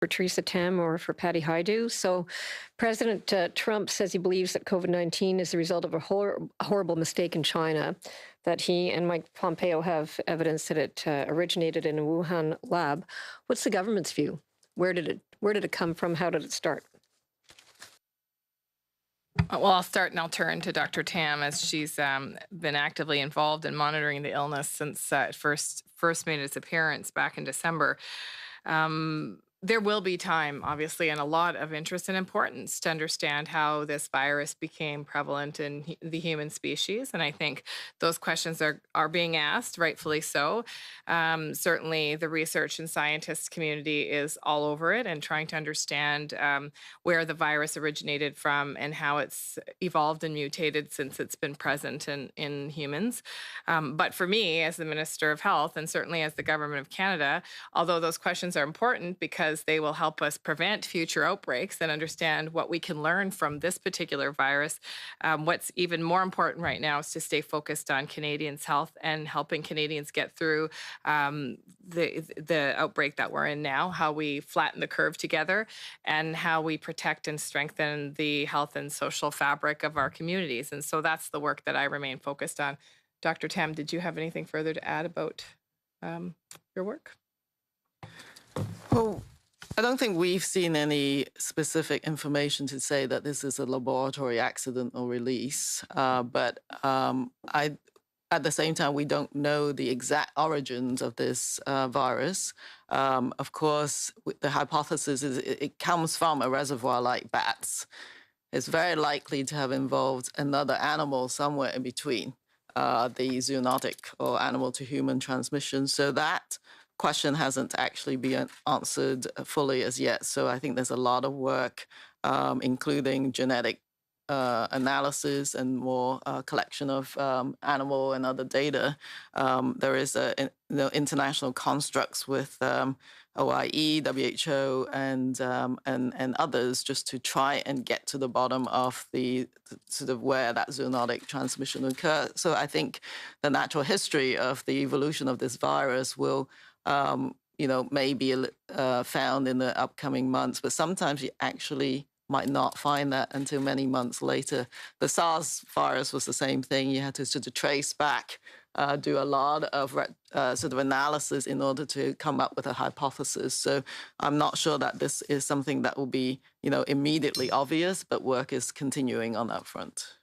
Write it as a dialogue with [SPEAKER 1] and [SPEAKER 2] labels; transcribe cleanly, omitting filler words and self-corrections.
[SPEAKER 1] for Theresa or for Patty Hajdu. So President Trump says he believes that COVID-19 is the result of a horrible mistake in China, that he and Mike Pompeo have evidence that it originated in a Wuhan lab. What's the government's view? Where did it come from? How did it start?
[SPEAKER 2] Well, I'll start and I'll turn to Dr. Tam, as she's been actively involved in monitoring the illness since it first made its appearance back in December. There will be time, obviously, and a lot of interest and importance to understand how this virus became prevalent in the human species. And I think those questions are being asked, rightfully so. Certainly, the research and scientist community is all over it and trying to understand where the virus originated from and how it's evolved and mutated since it's been present in humans. But for me, as the Minister of Health, and certainly as the Government of Canada, although those questions are important because they will help us prevent future outbreaks and understand what we can learn from this particular virus, what's even more important right now is to stay focused on Canadians' health and helping Canadians get through the outbreak that we're in now, how we flatten the curve together, and how we protect and strengthen the health and social fabric of our communities. And so that's the work that I remain focused on. Dr. Tam, did you have anything further to add about your work?
[SPEAKER 3] Well, I don't think we've seen any specific information to say that this is a laboratory accident or release. But at the same time, we don't know the exact origins of this virus. Of course, the hypothesis is it comes from a reservoir like bats. It's very likely to have involved another animal somewhere in between the zoonotic or animal to human transmission. So that question hasn't actually been answered fully as yet. So I think there's a lot of work, including genetic analysis and more collection of animal and other data. There is international constructs with OIE, WHO, and others just to try and get to the bottom of the sort of where that zoonotic transmission occurs. So I think the natural history of the evolution of this virus will may be found in the upcoming months, but sometimes you actually might not find that until many months later. The SARS virus was the same thing. You had to sort of trace back, do a lot of sort of analysis in order to come up with a hypothesis. So I'm not sure that this is something that will be, immediately obvious, but work is continuing on that front.